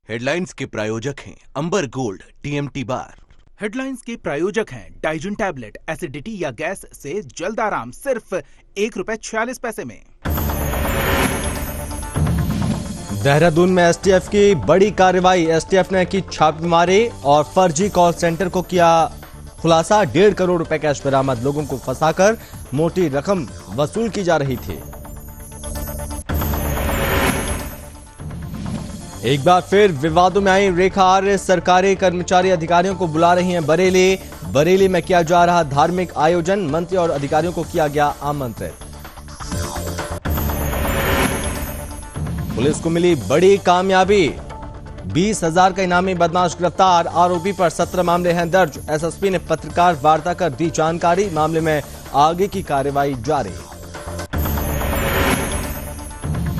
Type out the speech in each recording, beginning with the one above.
Headlines के प्रायोजक हैं अंबर गोल्ड टीएमटी बार। हेडलाइंस के प्रायोजक हैं डाइजन टैबलेट, एसिडिटी या गैस से जल्द आराम, सिर्फ ₹1.46 में। देहरादून में एसटीएफ की बड़ी कार्रवाई। एसटीएफ ने की छापेमारी और फर्जी कॉल सेंटर को किया खुलासा। 1.5 करोड़ रुपए कैश बरामद। लोगों को फंसाकर मोटी रकम वसूल की जा रही थी। एक बार फिर विवादों में आई रेखा आर्य। सरकारी कर्मचारी अधिकारियों को बुला रही हैं बरेली। बरेली में किया जा रहा धार्मिक आयोजन, मंत्री और अधिकारियों को किया गया आमंत्रित। पुलिस को मिली बड़ी कामयाबी। 20,000 का इनामी बदमाश गिरफ्तार। आरोपी पर 17 मामले हैं दर्ज। एसएसपी ने पत्रकार वार्ता कर दी जानकारी। मामले में आगे की कार्रवाई जारी।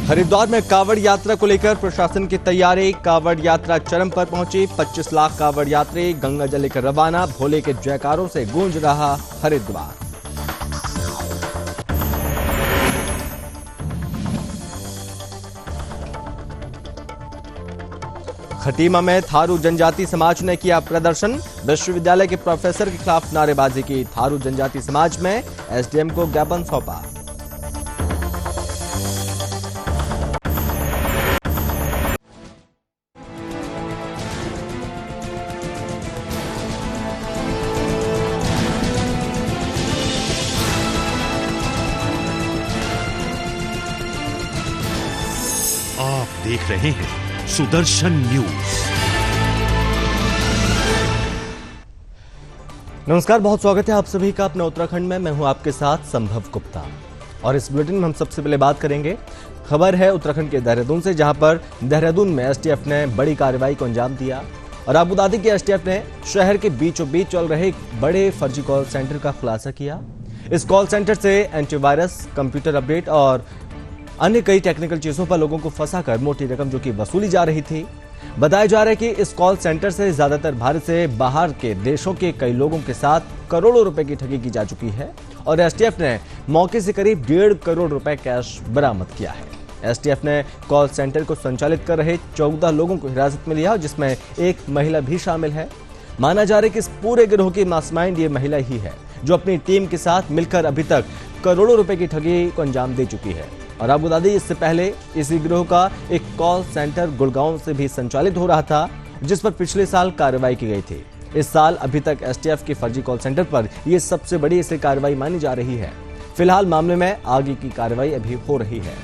हरिद्वार में कांवड़ यात्रा को लेकर प्रशासन की तैयारी। कांवड़ यात्रा चरम पर पहुंची। 25 लाख कांवड़ यात्री गंगा जल लेकर रवाना। भोले के जयकारों से गूंज रहा हरिद्वार। खटीमा में थारू जनजाति समाज ने किया प्रदर्शन। विश्वविद्यालय के प्रोफेसर के खिलाफ नारेबाजी की। थारू जनजाति समाज में एसडीएम को ज्ञापन सौंपा। आप देख रहे हैं सुदर्शन न्यूज। नमस्कार, बहुत स्वागत है आप सभी का अपने उत्तराखंड में। मैं हूं आपके साथ संभव गुप्ता और इस बुलेटिन में हम सबसे पहले बात करेंगे। खबर है उत्तराखंड के देहरादून से, जहां पर देहरादून में एसटीएफ ने बड़ी कार्रवाई को अंजाम दिया और आबूदादी के एसटीएफ ने शहर के बीचों बीच चल रहे एक बड़े फर्जी कॉल सेंटर का खुलासा किया। इस कॉल सेंटर से एंटीवायरस, कंप्यूटर अपडेट और अन्य कई टेक्निकल चीजों पर लोगों को फंसाकर मोटी रकम जो कि वसूली जा रही थी। बताया जा रहा है कि इस कॉल सेंटर से ज्यादातर भारत से बाहर के देशों के कई लोगों के साथ करोड़ों रुपए की ठगी की जा चुकी है और एसटीएफ ने मौके से करीब 1.5 करोड़ रुपए कैश बरामद किया है। एसटीएफ ने कॉल सेंटर को संचालित कर रहे 14 लोगों को हिरासत में लिया, जिसमें एक महिला भी शामिल है। माना जा रहा है कि इस पूरे गिरोह की मास्टमाइंड ये महिला ही है, जो अपनी टीम के साथ मिलकर अभी तक करोड़ों रुपए की ठगी को अंजाम दे चुकी है। और आबूदादी इससे पहले इसी गिरोह का एक कॉल सेंटर गुड़गांव से भी संचालित हो रहा था, जिस पर पिछले साल कार्रवाई की गई थी। इस साल अभी तक एसटीएफ की फर्जी कॉल सेंटर पर यह सबसे बड़ी इसे कार्रवाई मानी जा रही है। फिलहाल मामले में आगे की कार्रवाई अभी हो रही है।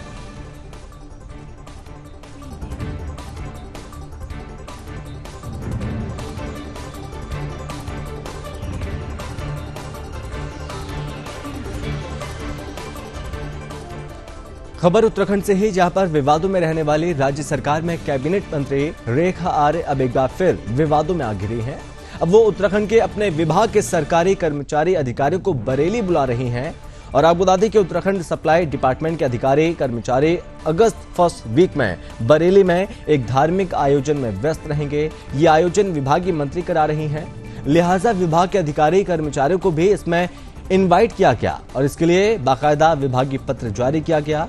खबर उत्तराखंड से ही, जहां पर विवादों में रहने वाली राज्य सरकार में कैबिनेट मंत्री रेखा आर्य अब एक बार फिर विवादों में आ घिरी हैं। अब वो उत्तराखंड के अपने विभाग के सरकारी कर्मचारी अधिकारियों को बरेली बुला रही हैं और आबूदादी के उत्तराखंड सप्लाई डिपार्टमेंट के अधिकारी कर्मचारी अगस्त फर्स्ट वीक में बरेली में एक धार्मिक आयोजन में व्यस्त रहेंगे। ये आयोजन विभागीय मंत्री करा रही हैं, लिहाजा विभाग के अधिकारी कर्मचारियों को भी इसमें इन्वाइट किया गया और इसके लिए बाकायदा विभागीय पत्र जारी किया गया।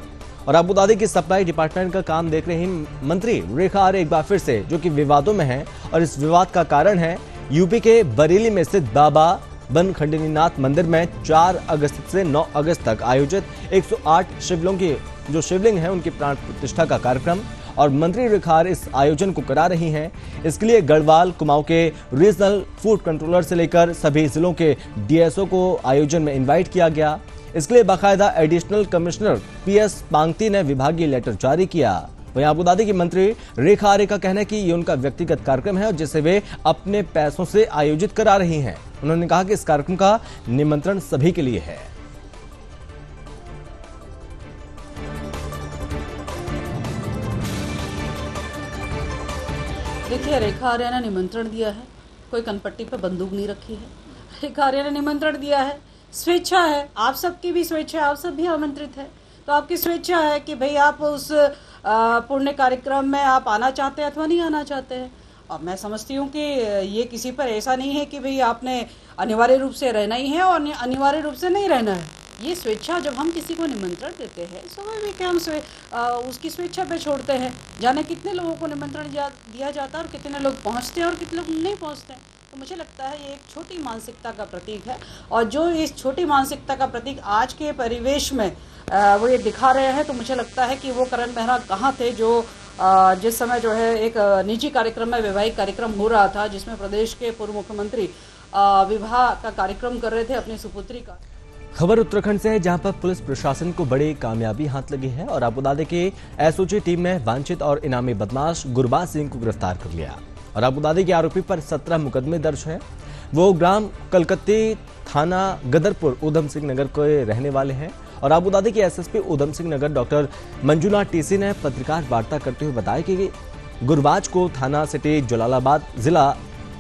और आबूदादी की सप्लाई डिपार्टमेंट का काम देख रही मंत्री रेखा आर्य एक बार फिर से जो कि विवादों में है और इस विवाद का कारण है यूपी के बरेली में स्थित बाबा बनखंडनीनाथ मंदिर में 4 अगस्त से 9 अगस्त तक आयोजित 108 शिवलिंगों की जो शिवलिंग है उनकी प्राण प्रतिष्ठा का कार्यक्रम। और मंत्री रेखा आर्य इस आयोजन को करा रही हैं। इसके लिए गढ़वाल, कुमाऊं के रीजनल फूड कंट्रोलर से लेकर सभी जिलों के डीएसओ को आयोजन में इन्वाइट किया गया। इसके लिए बाकायदा एडिशनल कमिश्नर पीएस पांगती ने विभागीय लेटर जारी किया। वहीं आबूदादी की मंत्री रेखा आर्य का कहना है कि ये उनका व्यक्तिगत कार्यक्रम है और जिसे वे अपने पैसों से आयोजित करा रही हैं। उन्होंने कहा कि इस कार्यक्रम का निमंत्रण सभी के लिए है। देखिए, रेखा आर्य ने निमंत्रण दिया है, कोई कनपट्टी पे बंदूक नहीं रखी है। रेखा आर्य ने निमंत्रण दिया है, स्वेच्छा है, आप सबकी भी स्वेच्छा है, आप सब भी आमंत्रित है। तो आपकी स्वेच्छा है कि भाई आप उस पुण्य कार्यक्रम में आप आना चाहते हैं अथवा नहीं आना चाहते हैं। और मैं समझती हूँ कि ये किसी पर ऐसा नहीं है कि भाई आपने अनिवार्य रूप से रहना ही है और अनिवार्य रूप से नहीं रहना है। ये स्वेच्छा, जब हम किसी को निमंत्रण देते हैं स्वाभाविक है हम उसकी स्वेच्छा पे छोड़ते हैं। जाने कितने लोगों को निमंत्रण दिया जाता है और कितने लोग पहुंचते हैं और कितने लोग नहीं पहुंचते हैं। तो मुझे लगता है ये एक छोटी मानसिकता का प्रतीक है, और जो इस छोटी मानसिकता का प्रतीक आज के परिवेश में वो ये दिखा रहे हैं, तो मुझे लगता है कि वो करण मेहरा कहाँ थे जो जिस समय जो है एक निजी कार्यक्रम में, वैवाहिक कार्यक्रम हो रहा था जिसमें प्रदेश के पूर्व मुख्यमंत्री विवाह का कार्यक्रम कर रहे थे अपनी सुपुत्री का। खबर उत्तराखंड से है, जहां पर पुलिस प्रशासन को बड़ी कामयाबी हाथ लगी है और आपको बता दें कि एसओजी टीम ने वांछित और इनामी बदमाश गुरबाज सिंह को गिरफ्तार कर लिया और आपको बता दें कि आरोपी पर 17 मुकदमे दर्ज है। वो ग्राम कलकत्ती, थाना गदरपुर, उधम सिंह नगर के रहने वाले हैं और आपको बता दें कि SSP Udham Singh Nagar doctor Manjunath TC ने पत्रकार वार्ता करते हुए बताया कि गुरबाज को थाना सिटी जलालाबाद, जिला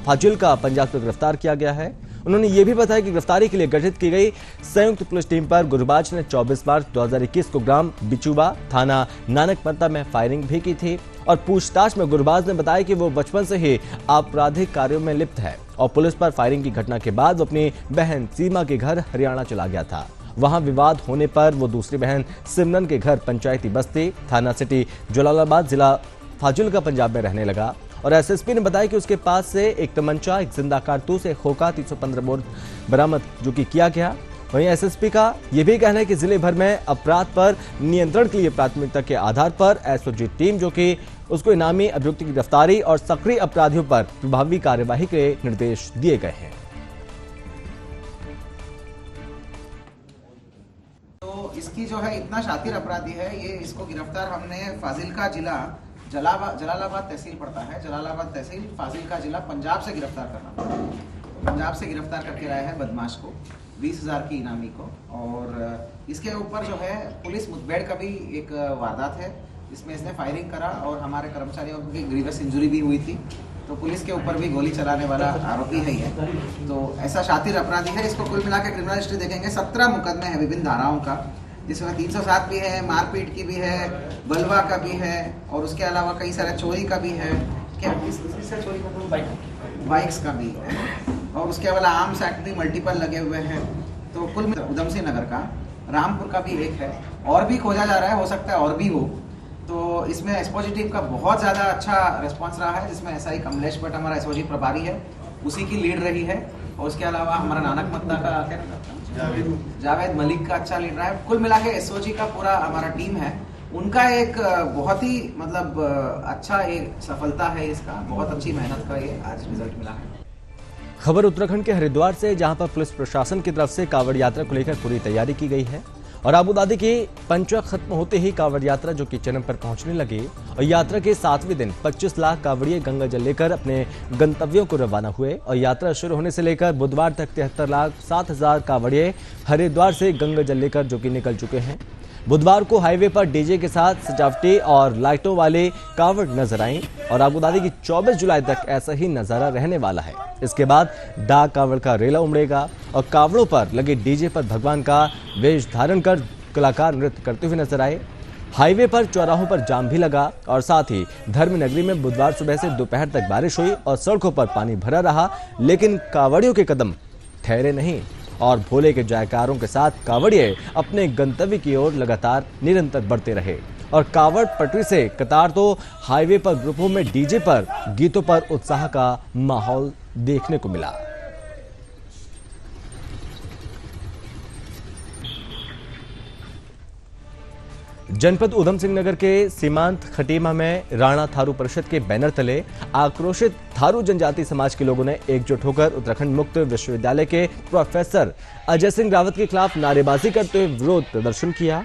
फाजिल्का, पंजाब से गिरफ्तार किया गया है। उन्होंने ये भी बताया कि गिरफ्तारी के लिए गठित की गई संयुक्त पुलिस टीम पर गुरबाज ने 24 मार्च 2021 को ग्राम बिचुबा, थाना नानकमत्ता में फायरिंग भी की थी और पूछताछ में गुरबाज ने बताया कि वो बचपन से ही आपराधिक कार्यों में लिप्त है और पुलिस पर फायरिंग की घटना के बाद वो अपनी बहन सीमा के घर हरियाणा चला गया था। वहां विवाद होने पर वो दूसरी बहन सिमरन के घर पंचायती बस्ती, थाना सिटी जलालाबाद, जिला फाजिल्का, पंजाब में रहने लगा और एसएसपी ने बताया कि उसके पास से एक तमंचा, एक जिंदा कारतूस, एक खोखा 315 बोर बरामद जो कि किया गया। वहीं एसएसपी का यह भी कहना है कि जिले भर में अपराध पर नियंत्रण के लिए प्राथमिकता के आधार पर एसओजी टीम जो कि उसको इनामी अभियुक्त की गिरफ्तारी और सक्रिय अपराधियों पर प्रभावी कार्यवाही के निर्देश दिए गए हैं। तो इसकी जो है इतना शातिर अपराधी है, ये इसको गिरफ्तार हमने फाजिल्का जिला जलालाबाद तहसील पड़ता है, जलालाबाद तहसील फाजिल्का जिला पंजाब से गिरफ्तार करना पड़ा। पंजाब से गिरफ्तार करके लाया है बदमाश को, 20,000 की इनामी को। और इसके ऊपर जो है पुलिस मुठभेड़ का भी एक वारदात है, इसमें इसने फायरिंग करा और हमारे कर्मचारियों की ग्रीवियस इंजरी भी हुई थी। तो पुलिस के ऊपर भी गोली चलाने वाला आरोपी है ये। तो ऐसा शातिर अपराधी है। इसको कुल मिला के क्रिमिनल हिस्ट्री देखेंगे, 17 मुकदमे हैं विभिन्न धाराओं का, जिसमें 307 भी है, मारपीट की भी है, बलवा का भी है और उसके अलावा कई सारे चोरी का भी है। क्या चोरी का? बाइक्स का भी है और उसके अलावा आर्म्स एक्ट भी मल्टीपल लगे हुए हैं। तो कुल उधम सिंह नगर का, रामपुर का भी एक है और भी खोजा जा रहा है, हो सकता है और भी हो। तो इसमें एसओजी टीम का बहुत ज़्यादा अच्छा रिस्पॉन्स रहा है, जिसमें एसआई कमलेश भट्ट हमारा एसओजी प्रभारी है, उसी की लीड रही है। और उसके अलावा हमारा नानकमत्ता का जावेद मलिक का अच्छा लीड रहा है। कुल मिला के एसओजी का पूरा हमारा टीम है, उनका एक बहुत ही मतलब अच्छा एक सफलता है, इसका बहुत अच्छी मेहनत का ये आज रिजल्ट मिला है। खबर उत्तराखंड के हरिद्वार से, जहां पर पुलिस प्रशासन की तरफ से कांवड़ यात्रा को लेकर पूरी तैयारी की गई है और आपको बता दें कि पंचक खत्म होते ही कांवड़ यात्रा जो कि चरम पर पहुंचने लगी और यात्रा के 7वें दिन 25 लाख कांवड़िए गंगा जल लेकर अपने गंतव्यों को रवाना हुए और यात्रा शुरू होने से लेकर बुधवार तक 73,07,000 कांवड़िए हरिद्वार से गंगा जल लेकर जो कि निकल चुके हैं। बुधवार को हाईवे पर डीजे के साथ सजावटी और लाइटों वाले कांवड़ नजर आई और आपको बता दें कि 24 जुलाई तक ऐसा ही नजारा रहने वाला है। इसके बाद डाक कांवड़ का रेला उमड़ेगा और कांवड़ों पर लगे डीजे पर भगवान का वेश धारण कर कलाकार नृत्य करते हुए नजर आए। हाईवे पर चौराहों पर जाम भी लगा और साथ ही धर्म नगरी में बुधवार सुबह से दोपहर तक बारिश हुई और सड़कों पर पानी भरा रहा, लेकिन कांवड़ियों के कदम ठहरे नहीं और भोले के जयकारों के साथ कांवड़िए अपने गंतव्य की ओर लगातार निरंतर बढ़ते रहे और कांवड़ पटरी से कतार तो हाईवे पर ग्रुपों में डीजे पर गीतों पर उत्साह का माहौल देखने को मिला। जनपद उधम सिंह नगर के सीमांत खटीमा में राणा थारू परिषद के बैनर तले आक्रोशित थारू जनजाति समाज के लोगों ने एकजुट होकर उत्तराखंड मुक्त विश्वविद्यालय के प्रोफेसर अजय सिंह रावत के खिलाफ नारेबाजी करते हुए विरोध प्रदर्शन किया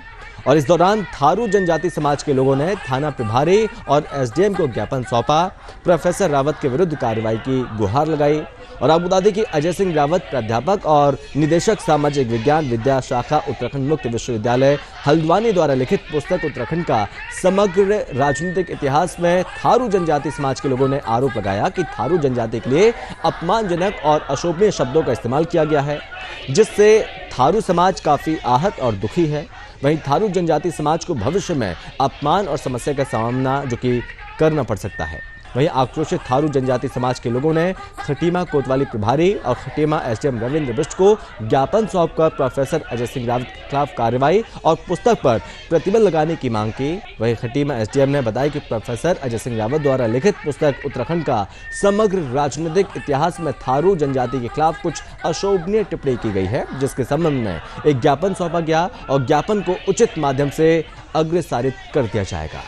और इस दौरान थारू जनजाति समाज के लोगों ने थाना प्रभारी और एसडीएम को ज्ञापन सौंपा, प्रोफेसर रावत के विरुद्ध कार्रवाई की गुहार लगाई और आपको बता दें कि अजय सिंह रावत प्राध्यापक और निदेशक सामाजिक विज्ञान विद्या शाखा उत्तराखंड मुक्त विश्वविद्यालय हल्द्वानी द्वारा लिखित पुस्तक उत्तराखंड का समग्र राजनीतिक इतिहास में थारू जनजाति समाज के लोगों ने आरोप लगाया कि थारू जनजाति के लिए अपमानजनक और अशोभनीय शब्दों का इस्तेमाल किया गया है, जिससे थारू समाज काफी आहत और दुखी है। वहीं थारू जनजाति समाज को भविष्य में अपमान और समस्या का सामना जो कि करना पड़ सकता है। वहीं आक्रोशित थारू जनजाति समाज के लोगों ने खटीमा कोतवाली प्रभारी और खटीमा एसडीएम रविंद्र बिष्ट को ज्ञापन सौंपकर प्रोफेसर अजय सिंह रावत के खिलाफ कार्रवाई और पुस्तक पर प्रतिबंध लगाने की मांग की। वहीं खटीमा एसडीएम ने बताया कि प्रोफेसर अजय सिंह रावत द्वारा लिखित पुस्तक उत्तराखंड का समग्र राजनीतिक इतिहास में थारू जनजाति के खिलाफ कुछ अशोभनीय टिप्पणी की गई है, जिसके संबंध में एक ज्ञापन सौंपा गया और ज्ञापन को उचित माध्यम से अग्रसारित कर दिया जाएगा।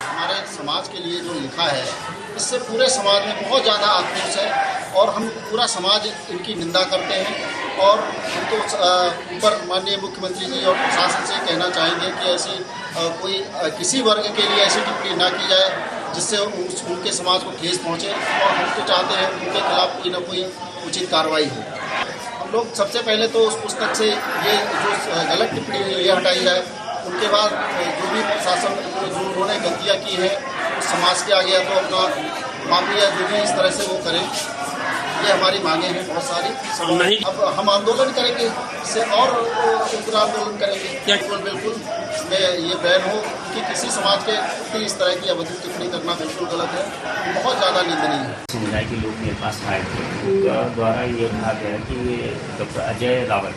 हमारे समाज के लिए जो लिखा है, इससे पूरे समाज में बहुत ज़्यादा आक्रोश है और हम पूरा समाज इनकी निंदा करते हैं और हम तो ऊपर माननीय मुख्यमंत्री जी और प्रशासन से कहना चाहेंगे कि ऐसी कोई किसी वर्ग के लिए ऐसी टिप्पणी ना की जाए जिससे उनके समाज को ठेस पहुँचे, और हम तो चाहते हैं उनके खिलाफ कोई ना कोई उचित कार्रवाई हो। हम लोग सबसे पहले तो उस पुस्तक से ये जो गलत टिप्पणी है ये हटाई जाए, उनके बाद जो भी प्रशासन जो उन्होंने गलतियाँ की है उस समाज के आगे तो अपना माफी या जो भी इस तरह से वो करें, ये हमारी मांगे हैं बहुत सारी। अब हम आंदोलन करेंगे, इससे और उग्र आंदोलन करेंगे। बिल्कुल इसमें ये बैन हो कि किसी समाज के प्रति इस तरह की अवैध टिप्पणी करना बिल्कुल गलत है, बहुत ज़्यादा निंदनीय है। समुदाय के लोग मेरे पास आए थे, उनके द्वारा ये कहा गया कि ये डॉक्टर अजय रावत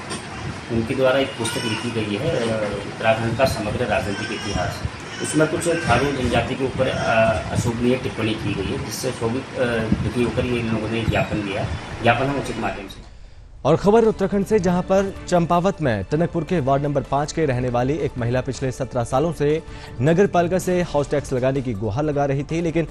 उनके द्वारा एक पुस्तक लिखी गई है उत्तराखंड का समग्र राजनीतिक इतिहास। उसमें कुछ थारू जनजाति के ऊपर अशोभनीय टिप्पणी की गई है, जिससे शोभित दुखी होकर ये लोगों ने ज्ञापन दिया। ज्ञापन हम उचित माध्यम से। और खबर उत्तराखंड से, जहां पर चंपावत में टनकपुर के वार्ड नंबर 5 के रहने वाली एक महिला पिछले 17 सालों से नगर पालिका से हाउस टैक्स लगाने की गुहार लगा रही थी, लेकिन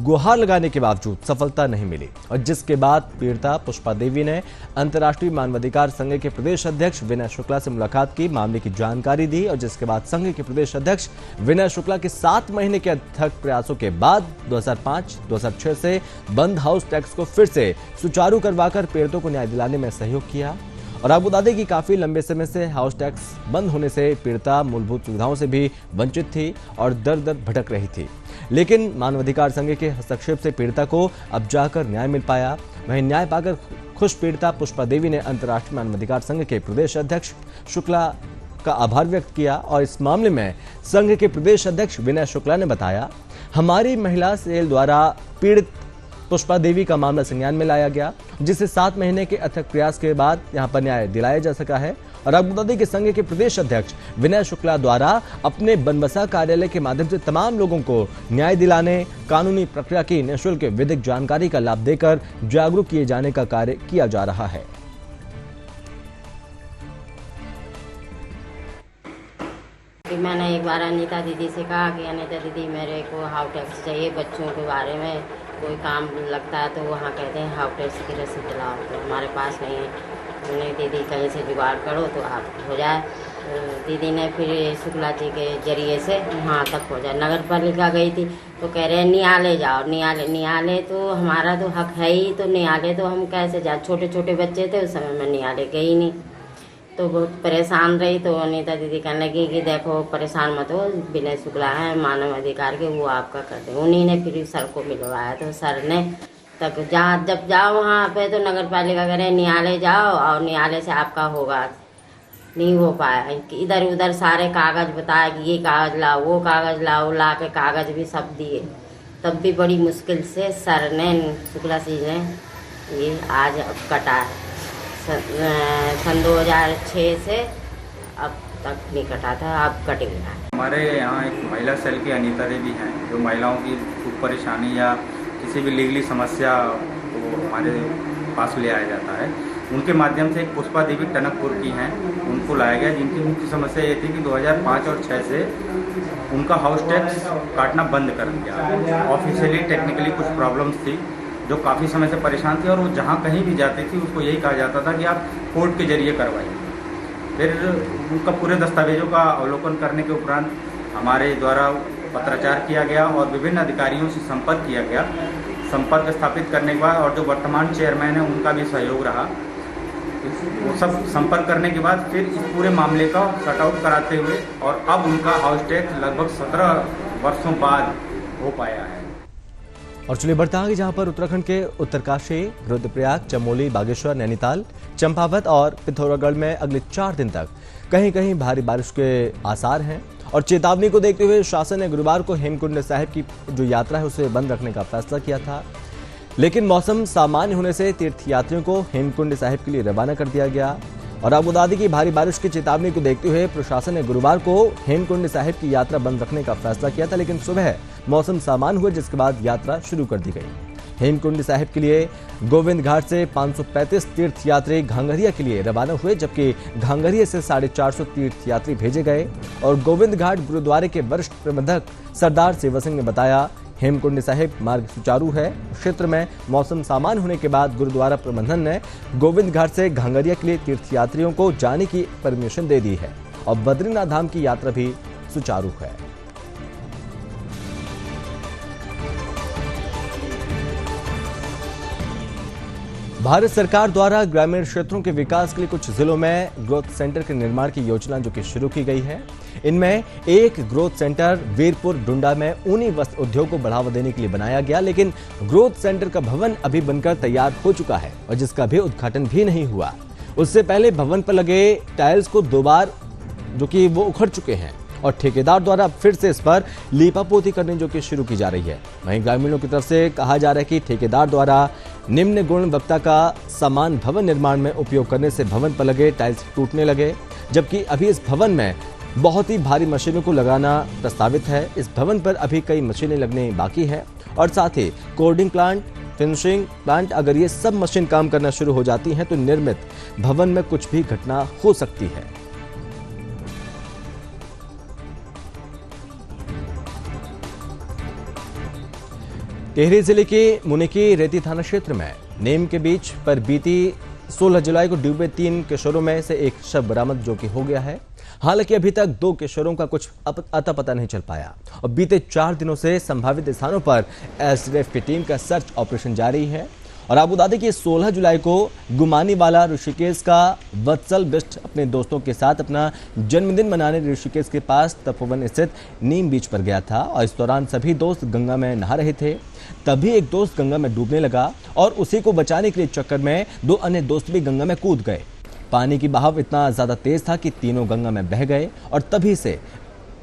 गुहार लगाने के बावजूद सफलता नहीं मिली, और जिसके बाद पीड़िता पुष्पा देवी ने अंतर्राष्ट्रीय मानवाधिकार संघ के प्रदेश अध्यक्ष विनय शुक्ला से मुलाकात की, मामले की जानकारी दी, और जिसके बाद संघ के प्रदेश अध्यक्ष विनय शुक्ला के 7 महीने के अथक प्रयासों के बाद 2005-2006 से बंद हाउस टैक्स को फिर से सुचारू करवाकर पीड़ितों को न्याय दिलाने में सहयोग किया। और आपको बता दें कि काफी लंबे समय से हाउस टैक्स बंद होने से पीड़िता मूलभूत सुविधाओं से भी वंचित थी और दर दर भटक रही थी, लेकिन मानवाधिकार संघ के हस्तक्षेप से पीड़िता को अब जाकर न्याय मिल पाया। वहीं न्याय पाकर खुश पीड़िता पुष्पा देवी ने अंतर्राष्ट्रीय मानवाधिकार संघ के प्रदेश अध्यक्ष शुक्ला का आभार व्यक्त किया, और इस मामले में संघ के प्रदेश अध्यक्ष विनय शुक्ला ने बताया, हमारी महिला सेल द्वारा पीड़ित पुष्पा देवी का मामला संज्ञान में लाया गया, जिसे 7 महीने के अथक प्रयास के बाद यहां पर न्याय दिलाया जा सका है। और अब बता दें कि संघ के प्रदेश अध्यक्ष विनय शुक्ला द्वारा अपने बनबसा कार्यालय के माध्यम से तमाम लोगों को न्याय दिलाने, कानूनी प्रक्रिया की निःशुल्क विधिक जानकारी का लाभ देकर जागरूक किए जाने का कार्य किया जा रहा है। मैंने एक बार अनीता दीदी से कहा कि अनीता दीदी मेरे को हाउस टैक्स चाहिए, बच्चों के बारे में कोई काम लगता है तो वहाँ कहते हैं हाउस टैक्स की रसीद लाओ, तो हमारे पास नहीं है। उन्हें दीदी कहीं से जुगाड़ करो तो आप हो जाए। तो दीदी ने फिर शुक्ला जी के जरिए से वहाँ तक हो जाए। नगर पालिका गई थी तो कह रहे हैं न्यायालय जाओ, न्यायालय तो हमारा तो हक है ही, तो न्यायालय तो हम कैसे जाए, छोटे छोटे बच्चे थे उस समय में न्यायालय गई नहीं, तो बहुत परेशान रही। तो अनीता दीदी कहने लगी कि देखो परेशान मत हो, विनय शुक्ला है मानव अधिकार के, वो आपका करते हैं। उन्हीं ने फिर सर को मिलवाया, तो सर ने तक जब जाओ वहाँ पे तो नगर पालिका करें न्यायालय जाओ और न्यायालय से आपका होगा, नहीं हो पाया। इधर उधर सारे कागज़ बताया कि ये कागज़ लाओ, वो कागज़ लाओ, ला के कागज़ भी सब दिए, तब भी बड़ी मुश्किल से सर ने शुक्ला जी ने ये आज अब कटा है। सन 2006 से अब तक नहीं कटा था, अब कट गया। हमारे यहाँ एक महिला सेल की अनीता देवी हैं, जो महिलाओं की दुख परेशानी या किसी भी लीगली समस्या को हमारे पास ले आया जाता है। उनके माध्यम से एक पुष्पा देवी टनकपुर की हैं, उनको लाया गया, जिनकी मुख्य समस्या ये थी कि 2005 और 6 से उनका हाउस टैक्स काटना बंद कर दिया। ऑफिशियली टेक्निकली कुछ प्रॉब्लम्स थी जो काफ़ी समय से परेशान थी, और वो जहाँ कहीं भी जाती थी उसको यही कहा जाता था कि आप कोर्ट के जरिए करवाइए। फिर उनका पूरे दस्तावेजों का अवलोकन करने के उपरांत हमारे द्वारा पत्राचार किया गया और विभिन्न अधिकारियों से संपर्क किया गया। संपर्क स्थापित करने के बाद और जो वर्तमान चेयरमैन है उनका भी सहयोग रहा, वो सब संपर्क करने के बाद फिर इस पूरे मामले का सॉर्ट आउट कराते हुए और अब उनका हाउस टैक्स लगभग 17 वर्षों बाद हो पाया है। और चलिए बढ़ता आगे, जहां पर उत्तराखंड के उत्तरकाशी, रुद्रप्रयाग, चमोली, बागेश्वर, नैनीताल, चंपावत और पिथौरागढ़ में अगले 4 दिन तक कहीं कहीं भारी बारिश के आसार हैं। और चेतावनी को देखते हुए शासन ने गुरुवार को हेमकुंड साहिब की जो यात्रा है उसे बंद रखने का फैसला किया था, लेकिन मौसम सामान्य होने से तीर्थयात्रियों को हेमकुंड साहिब के लिए रवाना कर दिया गया। और आबूदादी की भारी बारिश की चेतावनी को देखते हुए प्रशासन ने गुरुवार को हेमकुंड साहिब की यात्रा बंद रखने का फैसला किया था, लेकिन सुबह मौसम सामान्य हुआ, जिसके बाद यात्रा शुरू कर दी गई। हेमकुंड साहिब के लिए गोविंद घाट से 535 तीर्थयात्री घांगरिया के लिए रवाना हुए, जबकि घांगरिया से 450 तीर्थयात्री भेजे गए। और गोविंद घाट गुरुद्वारे के वरिष्ठ प्रबंधक सरदार सेवा सिंह ने बताया, हेमकुंड साहिब मार्ग सुचारू है। क्षेत्र में मौसम सामान्य होने के बाद गुरुद्वारा प्रबंधन ने गोविंद घाट से घांगरिया के लिए तीर्थयात्रियों को जाने की परमिशन दे दी है और बद्रीनाथ धाम की यात्रा भी सुचारू है। भारत सरकार द्वारा ग्रामीण क्षेत्रों के विकास के लिए कुछ जिलों में ग्रोथ सेंटर के निर्माण की योजना जो कि शुरू की गई है। इनमें एक ग्रोथ सेंटर वीरपुर डुंडा में ऊनी वस्त्र उद्योग को बढ़ावा देने के लिए बनाया गया, लेकिन ग्रोथ सेंटर का भवन अभी बनकर तैयार हो चुका है और जिसका भी उद्घाटन भी नहीं हुआ। उससे पहले भवन पर लगे टाइल्स को 2 बार जो कि वो उखड़ चुके हैं और ठेकेदार द्वारा फिर से इस पर लीपापोती करने जो कि शुरू की जा रही है। वहीं ग्रामीणों की तरफ से कहा जा रहा है कि ठेकेदार द्वारा निम्न गुणवत्ता का सामान भवन निर्माण में उपयोग करने से भवन पर लगे टाइल्स टूटने लगे, जबकि अभी इस भवन में बहुत ही भारी मशीनों को लगाना प्रस्तावित है। इस भवन पर अभी कई मशीनें लगने बाकी है और साथ ही कोल्डिंग प्लांट, फिनिशिंग प्लांट, अगर ये सब मशीन काम करना शुरू हो जाती हैं तो निर्मित भवन में कुछ भी घटना हो सकती है। टिहरी जिले के मुनिकी रेती थाना क्षेत्र में नीम के बीच पर बीती 16 जुलाई को डूबे 3 किशोरों में से एक शव बरामद जो कि हो गया है। हालांकि अभी तक 2 किशोरों का कुछ अता पता नहीं चल पाया और बीते 4 दिनों से संभावित स्थानों पर एसडीएफ की टीम का सर्च ऑपरेशन जारी है। और आबूदादी की 16 जुलाई को गुमानी वाला ऋषिकेश का वत्सल बिष्ट अपने दोस्तों के साथ अपना जन्मदिन मनाने ऋषिकेश के पास तपोवन स्थित नीम बीच पर गया था और इस दौरान सभी दोस्त गंगा में नहा रहे थे। तभी एक दोस्त गंगा में डूबने लगा और उसी को बचाने के लिए चक्कर में 2 अन्य दोस्त भी गंगा में कूद गए। पानी की बहाव इतना ज्यादा तेज था कि तीनों गंगा में बह गए और तभी से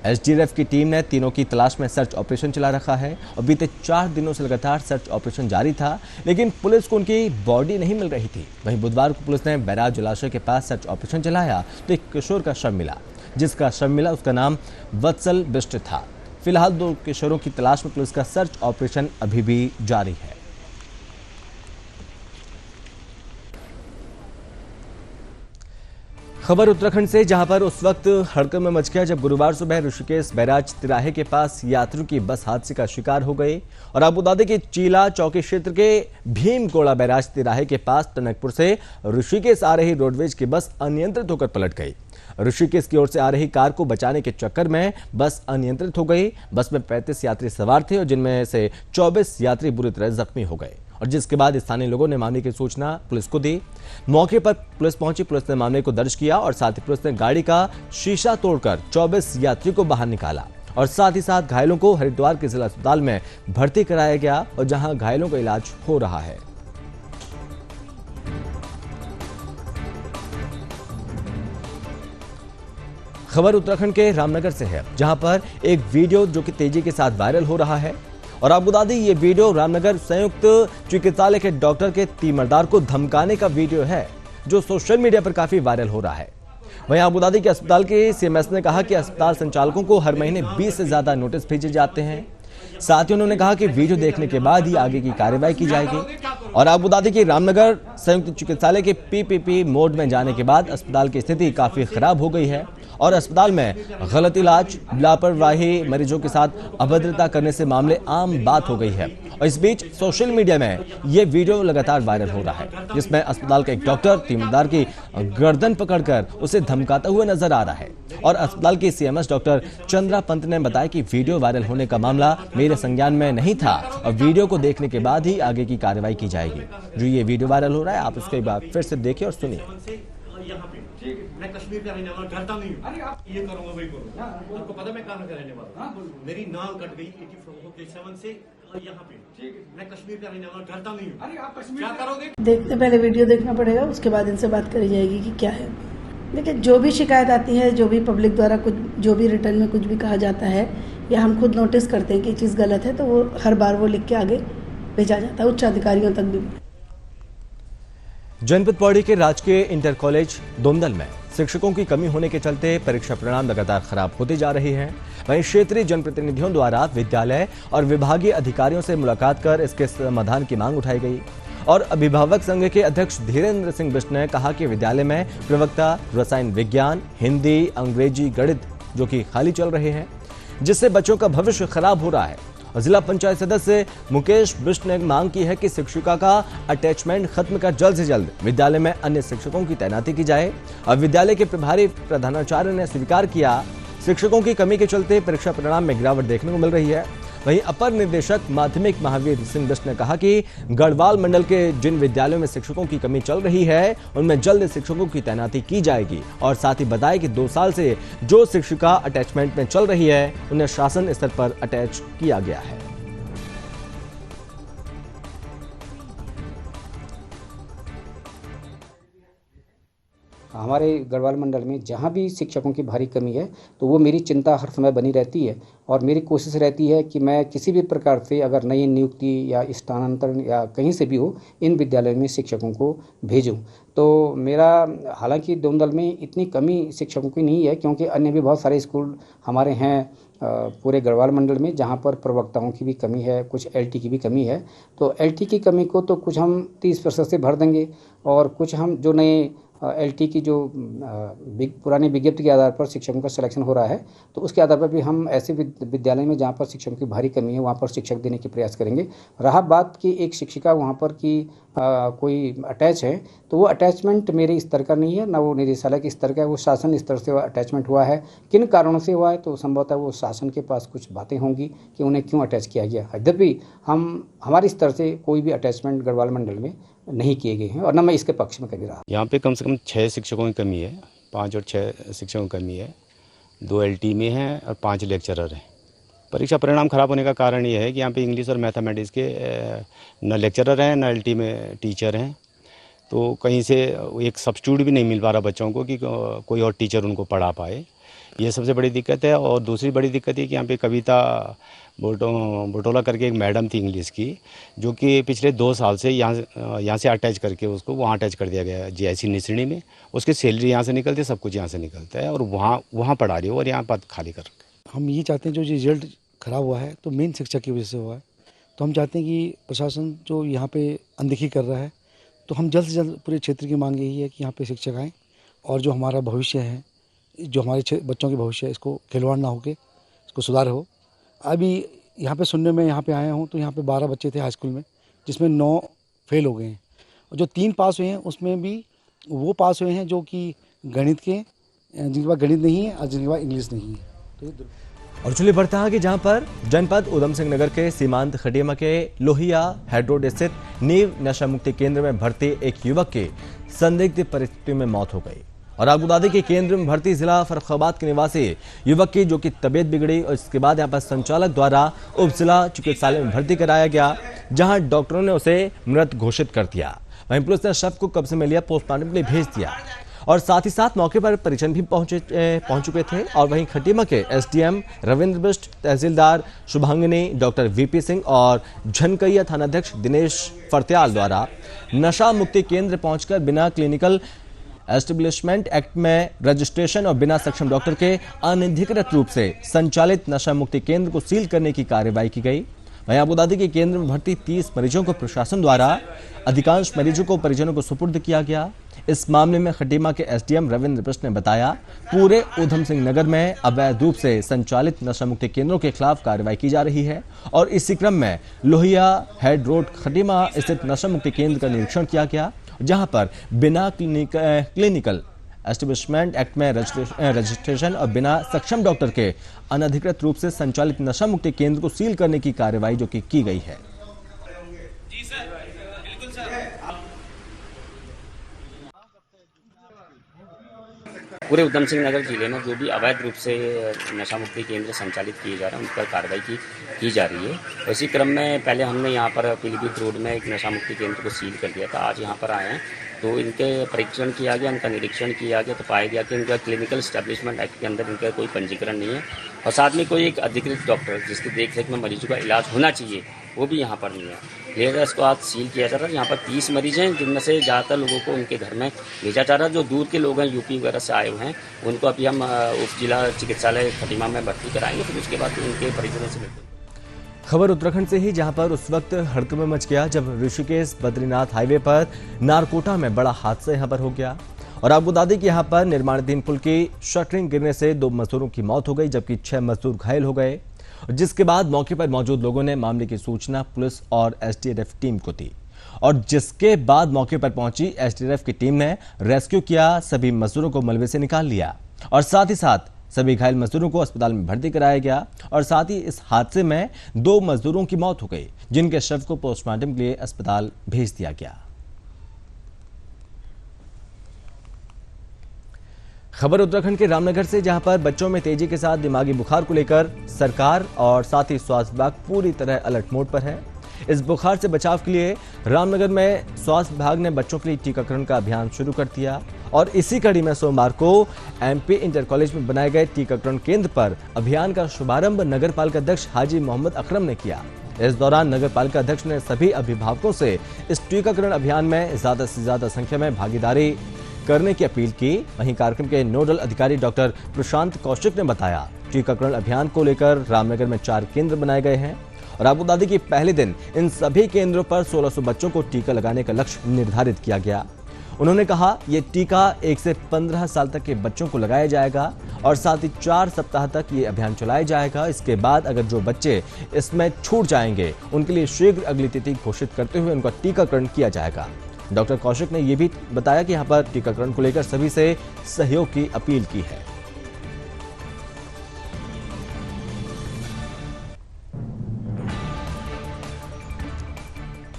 एसडीएफ की टीम ने तीनों की तलाश में सर्च ऑपरेशन चला रखा है और बीते 4 दिनों से लगातार सर्च ऑपरेशन जारी था, लेकिन पुलिस को उनकी बॉडी नहीं मिल रही थी। वहीं बुधवार को पुलिस ने बैराज जलाशय के पास सर्च ऑपरेशन चलाया तो एक किशोर का शव मिला। जिसका शव मिला उसका नाम वत्सल बिष्ट था। फिलहाल 2 किशोरों की तलाश में पुलिस का सर्च ऑपरेशन अभी भी जारी है। खबर उत्तराखंड से, जहां पर उस वक्त हड़कंप में मच गया जब गुरुवार सुबह ऋषिकेश बैराज तिराहे के पास यात्रियों की बस हादसे का शिकार हो गई और आबूदादी के चीला चौकी क्षेत्र के भीमकोड़ा बैराज तिराहे के पास टनकपुर से ऋषिकेश आ रही रोडवेज की बस अनियंत्रित होकर पलट गई। ऋषिकेश की ओर से आ रही कार को बचाने के चक्कर में बस अनियंत्रित हो गई। बस में 35 यात्री सवार थे और जिनमें से 24 यात्री बुरी तरह जख्मी हो गए और जिसके बाद स्थानीय लोगों ने मामले की सूचना पुलिस को दी। मौके पर पुलिस पहुंची। पुलिस ने मामले को दर्ज किया और साथ ही पुलिस ने गाड़ी का शीशा तोड़कर 24 यात्रियों को बाहर निकाला और साथ ही साथ घायलों को हरिद्वार के जिला अस्पताल में भर्ती कराया गया और जहां घायलों का इलाज हो रहा है। खबर उत्तराखंड के रामनगर से है, जहां पर एक वीडियो जो कि तेजी के साथ वायरल हो रहा है और आबूदादी ये वीडियो रामनगर संयुक्त चिकित्सालय के डॉक्टर के तीमरदार को धमकाने का वीडियो है जो सोशल मीडिया पर काफी वायरल हो रहा है। वहीं आबूदादी के अस्पताल के सीएमएस ने कहा कि अस्पताल संचालकों को हर महीने 20 से ज्यादा नोटिस भेजे जाते हैं। साथ ही उन्होंने कहा कि वीडियो देखने के बाद ही आगे की कार्रवाई की जाएगी। और आबूदादी के रामनगर संयुक्त चिकित्सालय के पीपीपी मोड में जाने के बाद अस्पताल की स्थिति काफी खराब हो गई है और अस्पताल में गलत इलाज, लापरवाही, मरीजों के साथ अभद्रता करने से मामले आम बात हो गई है। और इस बीच सोशल मीडिया में ये वीडियो लगातार वायरल हो रहा है जिसमें अस्पताल के एक डॉक्टर तीमरदार की गर्दन पकड़कर उसे धमकाता हुआ नजर आ रहा है। और अस्पताल के सीएमएस डॉक्टर चंद्रा पंत ने बताया कि वीडियो वायरल होने का मामला मेरे संज्ञान में नहीं था और वीडियो को देखने के बाद ही आगे की कार्रवाई की जाएगी। जो ये वीडियो वायरल हो रहा है आप उसको एक बार फिर से देखिए और सुनिए। मैं कश्मीर का रहने वाला, डरता नहीं हूँ। ये करूंगा वही करूंगा। आपको पता मैं कहाँ का रहने वाला हूँ? मेरी नाल कट गई 87 से यहाँ पे ठीक है, मैं कश्मीर का रहने वाला, डरता नहीं हूँ। अरे आप कश्मीर क्या करोगे? देखते पहले वीडियो देखना पड़ेगा, उसके बाद इनसे बात करी जाएगी कि क्या है। देखिए, जो भी शिकायत आती है, जो भी पब्लिक द्वारा कुछ, जो भी रिटर्न में कुछ भी कहा जाता है या हम खुद नोटिस करते हैं कि ये चीज़ गलत है, तो वो हर बार वो लिख के आगे भेजा जाता है उच्च अधिकारियों तक भी। जनपद पौड़ी के राजकीय इंटर कॉलेज दोंदल में शिक्षकों की कमी होने के चलते परीक्षा परिणाम लगातार खराब होते जा रही हैं। वहीं क्षेत्रीय जनप्रतिनिधियों द्वारा विद्यालय और विभागीय अधिकारियों से मुलाकात कर इसके समाधान की मांग उठाई गई और अभिभावक संघ के अध्यक्ष धीरेन्द्र सिंह बिष्ट ने कहा कि विद्यालय में प्रवक्ता रसायन विज्ञान, हिंदी, अंग्रेजी, गणित जो कि खाली चल रहे हैं, जिससे बच्चों का भविष्य खराब हो रहा है। जिला पंचायत सदस्य मुकेश बिष्ट ने मांग की है कि शिक्षिका का अटैचमेंट खत्म कर जल्द से जल्द विद्यालय में अन्य शिक्षकों की तैनाती की जाए। और विद्यालय के प्रभारी प्रधानाचार्य ने स्वीकार किया शिक्षकों की कमी के चलते परीक्षा परिणाम में गिरावट देखने को मिल रही है। वहीं अपर निदेशक माध्यमिक महावीर सिंह बिष्ट ने कहा कि गढ़वाल मंडल के जिन विद्यालयों में शिक्षकों की कमी चल रही है उनमें जल्द शिक्षकों की तैनाती की जाएगी और साथ ही बताया कि 2 साल से जो शिक्षिका अटैचमेंट में चल रही है उन्हें शासन स्तर पर अटैच किया गया है। हमारे गढ़वाल मंडल में जहाँ भी शिक्षकों की भारी कमी है तो वो मेरी चिंता हर समय बनी रहती है और मेरी कोशिश रहती है कि मैं किसी भी प्रकार से अगर नई नियुक्ति या स्थानांतरण या कहीं से भी हो इन विद्यालयों में शिक्षकों को भेजूं। तो मेरा हालांकि दोंदल में इतनी कमी शिक्षकों की नहीं है क्योंकि अन्य भी बहुत सारे स्कूल हमारे हैं पूरे गढ़वाल मंडल में जहाँ पर प्रवक्ताओं की भी कमी है, कुछ LT की भी कमी है। तो LT की कमी को तो कुछ हम 30% से भर देंगे और कुछ हम जो नए LT की जो पुरानी विज्ञप्ति के आधार पर शिक्षकों का सिलेक्शन हो रहा है तो उसके आधार पर भी हम ऐसे विद्यालय में जहाँ पर शिक्षकों की भारी कमी है वहाँ पर शिक्षक देने की प्रयास करेंगे। रहा बात कि एक शिक्षिका वहाँ पर की कोई अटैच है तो वो अटैचमेंट मेरे स्तर का नहीं है, ना वो निदेशालय के स्तर का है, वो शासन स्तर से अटैचमेंट हुआ है। किन कारणों से हुआ है तो संभवतः वो शासन के पास कुछ बातें होंगी कि उन्हें क्यों अटैच किया गया। यद्यपि हम हमारे स्तर से कोई भी अटैचमेंट गढ़वाल मंडल में नहीं किए गए हैं और न मैं इसके पक्ष में कभी रहा। यहाँ पे कम से कम 6 शिक्षकों की कमी है, 5 और 6 शिक्षकों की कमी है, 2 LT में हैं और 5 लेक्चरर हैं। परीक्षा परिणाम खराब होने का कारण ये है कि यहाँ पे इंग्लिश और मैथमेटिक्स के न लेक्चरर हैं न LT में टीचर हैं, तो कहीं से एक सब्स्टिट्यूट भी नहीं मिल पा रहा बच्चों को कि कोई और टीचर उनको पढ़ा पाए। ये सबसे बड़ी दिक्कत है। और दूसरी बड़ी दिक्कत है कि यहाँ पे कविता बोटोला करके एक मैडम थी इंग्लिश की, जो कि पिछले 2 साल से यहाँ से अटैच करके उसको वहाँ अटैच कर दिया गया है GIC निसरणी में। उसकी सैलरी यहाँ से निकलती है, सब कुछ यहाँ से निकलता है और वहाँ पढ़ा रही हो और यहाँ पद खाली कर। हम ये चाहते हैं जो रिजल्ट ख़राब हुआ है तो मेन शिक्षक की वजह से हुआ है, तो हम चाहते हैं कि प्रशासन जो यहाँ पे अनदेखी कर रहा है तो हम जल्द से जल्द पूरे क्षेत्र की मांग यही है कि यहाँ पे शिक्षक आएँ और जो हमारा भविष्य है, जो हमारे बच्चों के भविष्य है, इसको खिलवाड़ ना होके इसको सुधार हो। अभी यहाँ पे सुनने में यहाँ पे आया हूँ तो यहाँ पे 12 बच्चे थे हाई स्कूल में जिसमें 9 फेल हो गए हैं और जो 3 पास हुए हैं उसमें भी वो पास हुए हैं जो कि गणित के, जिनके पास गणित नहीं है और जिनके पास इंग्लिश नहीं है। तो और चलिए बढ़ता है कि जहां पर जनपद उधम सिंह नगर के सीमांत खटीमा के लोहिया हेड रोड स्थित नीव नशा मुक्ति केंद्र में भर्ती एक युवक की संदिग्ध परिस्थितियों में मौत हो गई और आगुदादी के केंद्र में भर्ती जिला फर्रुखाबाद के निवासी युवक की जो कि तबीयत बिगड़ी और इसके बाद यहाँ पर संचालक द्वारा उप जिला चिकित्सालय में भर्ती कराया गया, जहां डॉक्टरों ने उसे मृत घोषित कर दिया। वहीं पुलिस ने शव को कब्जे में लिया, पोस्टमार्टम के लिए भेज दिया और साथ ही साथ मौके पर परिजन भी पहुंच चुके थे। और वहीं खटीमा के SDM रविंद्र बिष्ट, तहसीलदार शुभांगिनी, डॉक्टर VP सिंह और झनकैया थानाध्यक्ष दिनेश फरत्याल द्वारा नशा मुक्ति केंद्र पहुंचकर बिना क्लिनिकल एस्टेब्लिशमेंट एक्ट में रजिस्ट्रेशन और बिना सक्षम डॉक्टर के अनधिकृत रूप से संचालित नशा मुक्ति केंद्र को सील करने की कार्रवाई की गई। वहीं आबूदादी के केंद्र में भर्ती 30 मरीजों को प्रशासन द्वारा अधिकांश मरीजों को परिजनों को सुपुर्द किया गया। इस मामले में खटीमा के SDM रविंद्र बिष्ट ने बताया पूरे उधम सिंह नगर में अवैध रूप से संचालित नशा मुक्ति केंद्रों के खिलाफ कार्रवाई की जा रही है और इसी क्रम में लोहिया हेड रोड खटीमा स्थित नशा मुक्ति केंद्र का निरीक्षण किया गया, जहां पर बिना क्लिनिकल एस्टेब्लिशमेंट एक्ट में रजिस्ट्रेशन और बिना सक्षम डॉक्टर के अनधिकृत रूप से संचालित नशा मुक्ति केंद्र को सील करने की कार्रवाई जो की गई है। पूरे उधम सिंह नगर जिले में जो भी अवैध रूप से नशा मुक्ति केंद्र संचालित किए जा रहे हैं उन पर कार्रवाई की जा रही है। इसी क्रम में पहले हमने यहाँ पर पीलीभीत रोड में एक नशा मुक्ति केंद्र को सील कर दिया था। आज यहाँ पर आए हैं तो इनके परीक्षण किया गया, इनका निरीक्षण किया गया तो पाया गया कि इनका क्लिनिकल एस्टेब्लिशमेंट एक्ट के अंदर इनका कोई पंजीकरण नहीं है और साथ में कोई एक अधिकृत डॉक्टर जिसकी देखरेख में मरीजों का इलाज होना चाहिए वो भी यहाँ पर नहीं है। लिहाजा इसको आज सील किया जा रहा है। यहाँ पर 30 मरीज हैं जिनमें से ज़्यादातर लोगों को उनके घर में भेजा जा रहा है। जो दूर के लोग हैं यूपी वगैरह से आए हुए हैं उनको अभी हम उप जिला चिकित्सालय खटीमा में भर्ती कराएंगे, फिर उसके बाद उनके परिजनों से मिलते हैं। खबर उत्तराखंड से ही, जहां पर उस वक्त हड़कंप मच गया जब ऋषिकेश बद्रीनाथ हाईवे पर नारकोटा में बड़ा हादसा यहां पर हो गया। और आपको बता दें कि यहां पर निर्माणाधीन पुल की शटरिंग गिरने से 2 मजदूरों की मौत हो गई जबकि 6 मजदूर घायल हो गए, जिसके बाद मौके पर मौजूद लोगों ने मामले की सूचना पुलिस और एसडीआरएफ टीम को दी और जिसके बाद मौके पर पहुंची एसडीआरएफ की टीम ने रेस्क्यू किया, सभी मजदूरों को मलबे से निकाल लिया और साथ ही साथ सभी घायल मजदूरों को अस्पताल में भर्ती कराया गया। और साथ ही इस हादसे में 2 मजदूरों की मौत हो गई जिनके शव को पोस्टमार्टम के लिए अस्पताल भेज दिया गया। खबर उत्तराखंड के रामनगर से, जहां पर बच्चों में तेजी के साथ दिमागी बुखार को लेकर सरकार और साथ ही स्वास्थ्य विभाग पूरी तरह अलर्ट मोड पर है। इस बुखार से बचाव के लिए रामनगर में स्वास्थ्य विभाग ने बच्चों के लिए टीकाकरण का अभियान शुरू कर दिया और इसी कड़ी में सोमवार को एमपी इंटर कॉलेज में बनाए गए टीकाकरण केंद्र पर अभियान का शुभारंभ नगर पालिका अध्यक्ष हाजी मोहम्मद अकरम ने किया। इस दौरान नगर पालिका अध्यक्ष ने सभी अभिभावकों से इस टीकाकरण अभियान में ज्यादा से ज्यादा संख्या में भागीदारी करने की अपील की। वहीं कार्यक्रम के नोडल अधिकारी डॉक्टर प्रशांत कौशिक ने बताया टीकाकरण अभियान को लेकर रामनगर में 4 केंद्र बनाए गए हैं और आपको बता दें कि पहले दिन इन सभी केंद्रों पर 1600 बच्चों को टीका लगाने का लक्ष्य निर्धारित किया गया। उन्होंने कहा ये टीका 1 से 15 साल तक के बच्चों को लगाया जाएगा और साथ ही 4 सप्ताह तक ये अभियान चलाया जाएगा। इसके बाद अगर जो बच्चे इसमें छूट जाएंगे उनके लिए शीघ्र अगली तिथि घोषित करते हुए उनका टीकाकरण किया जाएगा। डॉक्टर कौशिक ने यह भी बताया कि यहां पर टीकाकरण को लेकर सभी से सहयोग की अपील की है।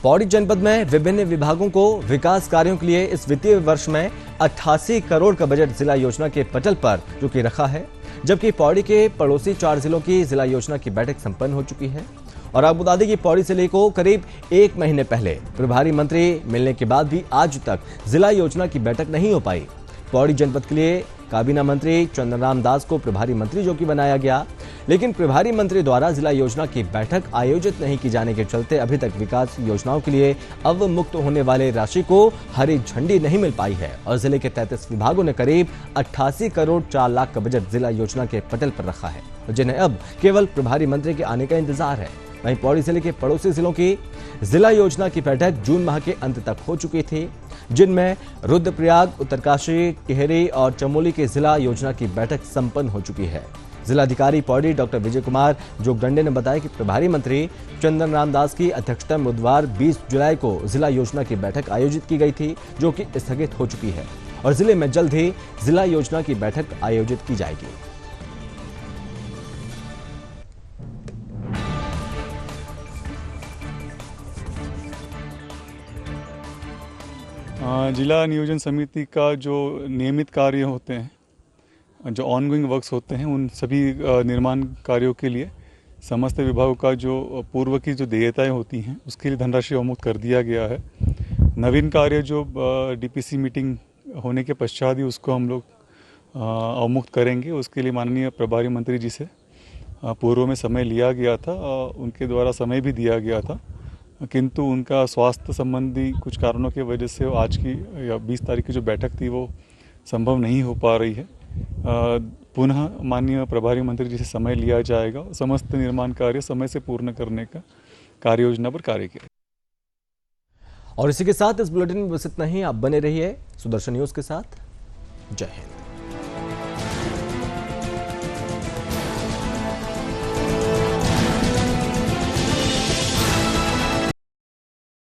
पौड़ी जनपद में विभिन्न विभागों को विकास कार्यों के लिए इस वित्तीय वर्ष में 88 करोड़ का बजट जिला योजना के पटल पर जो कि रखा है, जबकि पौड़ी के पड़ोसी 4 जिलों की जिला योजना की बैठक संपन्न हो चुकी है। और आपको बता दें कि पौड़ी जिले को करीब 1 महीने पहले प्रभारी मंत्री मिलने के बाद भी आज तक जिला योजना की बैठक नहीं हो पाई। पौड़ी जनपद के लिए काबीना मंत्री चंद्रराम दास को प्रभारी मंत्री जो कि बनाया गया, लेकिन प्रभारी मंत्री द्वारा जिला योजना की बैठक आयोजित नहीं की जाने के चलते अभी तक विकास योजनाओं के लिए अवमुक्त होने वाले राशि को हरी झंडी नहीं मिल पाई है और जिले के 33 विभागों ने करीब 88 करोड़ 4 लाख का बजट जिला योजना के पटल पर रखा है, जिन्हें अब केवल प्रभारी मंत्री के आने का इंतजार है। वहीं पौड़ी जिले के पड़ोसी जिलों की जिला योजना की बैठक जून माह के अंत तक हो चुकी थी, जिनमें रुद्रप्रयाग, उत्तरकाशी, टिहरी और चमोली की जिला योजना की बैठक संपन्न हो चुकी है। जिलाधिकारी पौड़ी डॉक्टर विजय कुमार जोगदंडे ने बताया कि प्रभारी मंत्री चंद्रराम दास की अध्यक्षता में बुधवार 20 जुलाई को जिला योजना की बैठक आयोजित की गई थी, जो कि स्थगित हो चुकी है और जिले में जल्द ही जिला योजना की बैठक आयोजित की जाएगी। जिला नियोजन समिति का जो नियमित कार्य होते हैं, जो ऑनगोइंग वर्क्स होते हैं, उन सभी निर्माण कार्यों के लिए समस्त विभागों का जो पूर्व की जो देयताएं होती हैं उसके लिए धनराशि अवमुक्त कर दिया गया है। नवीन कार्य जो डीपीसी मीटिंग होने के पश्चात ही उसको हम लोग अवमुक्त करेंगे। उसके लिए माननीय प्रभारी मंत्री जी से पूर्व में समय लिया गया था, उनके द्वारा समय भी दिया गया था, किंतु उनका स्वास्थ्य संबंधी कुछ कारणों की वजह से आज की या 20 तारीख की जो बैठक थी वो संभव नहीं हो पा रही है। पुनः माननीय प्रभारी मंत्री जी से समय लिया जाएगा, समस्त निर्माण कार्य समय से पूर्ण करने का कार्य योजना पर कार्य किया। और इसी के साथ इस बुलेटिन में बस इतना ही। आप बने रहिए सुदर्शन न्यूज के साथ। जय हिंद।